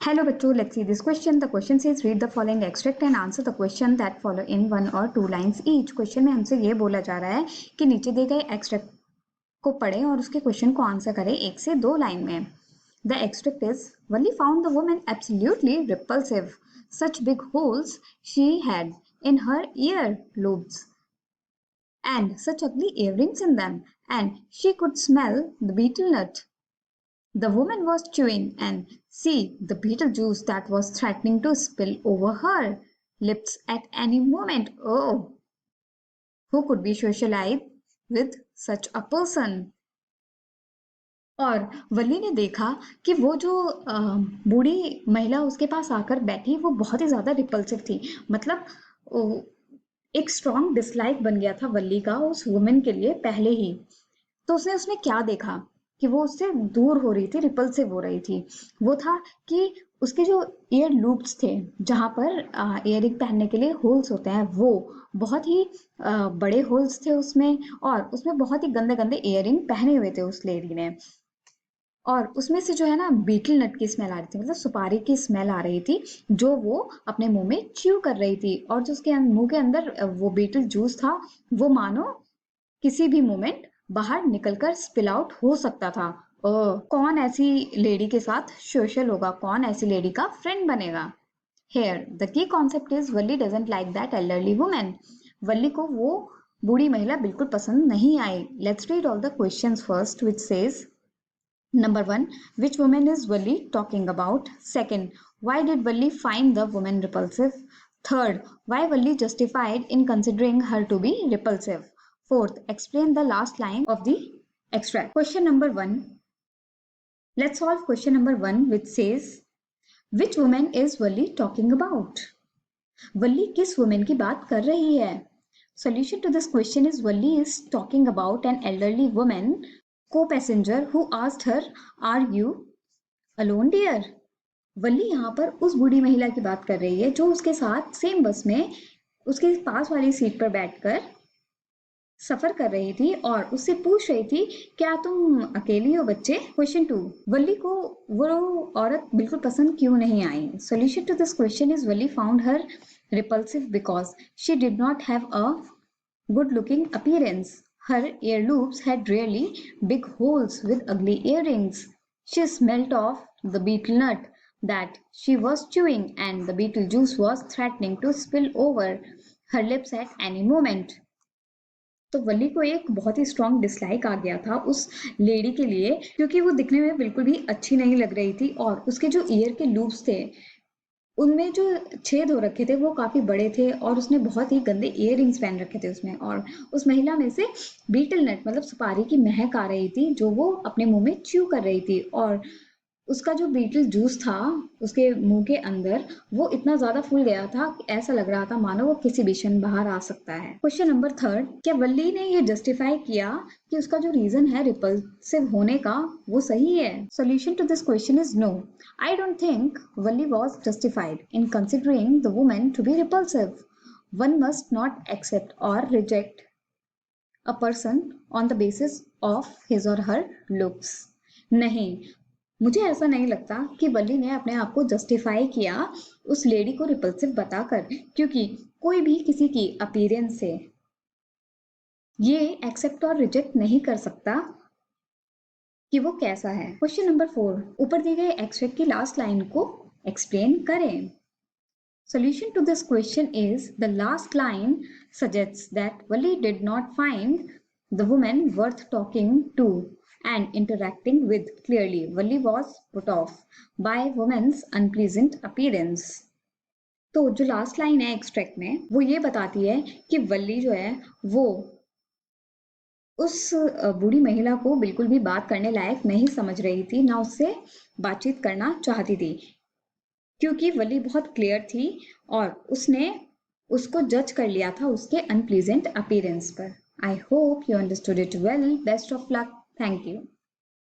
Hello बच्चों, let's see this question. The question says read the following extract and answer the question that follow in 1 or 2 lines each. Question में हमसे ये बोला जा रहा है कि नीचे दिए गए एक्सट्रैक्ट को पढ़ें और उसके क्वेश्चन को आंसर करें 1 से 2 लाइन में. The extract is Valli found the woman absolutely repulsive. Such big holes she had in her ear lobes and such ugly earrings in them, and she could smell the betel nut the woman was chewing and see the betel juice that was threatening to spill over her lips at any moment. Oh, who could be socialized with such a person? और वल्ली ने देखा कि वो जो बूढ़ी महिला उसके पास आकर बैठी वो बहुत ही ज्यादा रिपल्सिव थी. मतलब एक स्ट्रॉन्ग डिसलाइक बन गया था वल्ली का उस वुमेन के लिए पहले ही. तो उसने उसमें क्या देखा कि वो उससे दूर हो रही थी, रिपल्सिव हो रही थी. वो था कि उसके जो ईयर लूप्स थे जहां पर इयरिंग पहनने के लिए होल्स होते हैं वो बहुत ही बड़े होल्स थे उसमें, और उसमें बहुत ही गंदे गंदे इयरिंग पहने हुए थे उस लेडी ने. और उसमें से जो है ना बीटल नट की स्मेल आ रही थी, मतलब सुपारी की स्मेल आ रही थी जो वो अपने मुंह में च्यू कर रही थी. और जो उसके मुंह के अंदर वो बीटल जूस था वो मानो किसी भी मोमेंट बाहर निकलकर स्पिल आउट हो सकता था. कौन ऐसी लेडी के साथ सोशल होगा, कौन ऐसी लेडी का फ्रेंड बनेगा? Here the key concept is Valli doesn't like that elderly woman. वल्ली को वो बूढ़ी महिला बिल्कुल पसंद नहीं आई. Let's read all the questions first, which says Number 1, which woman is Valli talking about? Second, why did Valli find the woman repulsive? Third, why Valli justified in considering her to be repulsive? Fourth, explain the last line of the extract. Question number 1. Let's solve question number 1, which says, which woman is Valli talking about? Valli किस woman की बात कर रही है? Solution to this question is Valli is talking about an elderly woman co-passenger who asked her, "Are you alone, dear?" वल्ली यहाँ पर उस बूढ़ी महिला की बात कर रही है जो उसके साथ सेम बस में उसके पास वाली सीट पर बैठकर सफर कर रही थी और उससे पूछ रही थी, क्या तुम अकेली हो बच्चे? क्वेश्चन 2, वल्ली को वो औरत बिल्कुल पसंद क्यों नहीं आई? Solution to this question is Valli found her repulsive because she did not have a good looking appearance. Her ear loops had really big holes with ugly earrings. She smelt of the betel nut that she was chewing, and the betel juice was threatening to spill over her lips at any moment. तो वल्ली को एक बहुत ही strong dislike आ गया था उस lady के लिए क्योंकि वो दिखने में बिल्कुल भी अच्छी नहीं लग रही थी और उसके जो ईयर के लूप्स थे उनमें जो छेद हो रखे थे वो काफी बड़े थे और उसने बहुत ही गंदे इयररिंग्स पहन रखे थे उसमें. और उस महिला में से बीटल नट मतलब सुपारी की महक आ रही थी जो वो अपने मुंह में च्यू कर रही थी. और उसका जो बीटल जूस था उसके मुंह के अंदर वो इतना ज्यादा फूल गया था कि ऐसा लग रहा था मानो वो किसी भी क्षण बाहर आ सकता है. क्वेश्चन नंबर 3, क्या वल्ली ने ये जस्टिफाई किया कि उसका जो रीजन है रिपल्सिव होने का वो सही है? Solution to this question is no. I don't think Valli was justified in considering the woman to be repulsive. One must not accept or reject a person on the basis of his or her looks. नहीं, मुझे ऐसा नहीं लगता कि वल्ली ने अपने आप को जस्टिफाई किया उस लेडी को रिपल्सिव बताकर, क्योंकि कोई भी किसी की अपीयरेंस से ये एक्सेप्ट और रिजेक्ट नहीं कर सकता कि वो कैसा है. क्वेश्चन नंबर 4, ऊपर दिए गए एक्सट्रैक्ट की लास्ट लाइन को एक्सप्लेन करें. Solution to this question is the last line suggests that Valli did not find the woman worth talking to and interacting with. Clearly, Valli was put off by woman's unpleasant appearance. तो जो last line है extract में वो ये बताती है कि वल्ली जो है वो उस बूढ़ी महिला को बिल्कुल भी बात करने लायक नहीं समझ रही थी, ना उससे बातचीत करना चाहती थी क्योंकि वल्ली बहुत क्लियर थी और उसने उसको जज कर लिया था उसके अनप्लीजेंट अपीयरेंस पर. I hope you understood it well. Best of luck. Thank you.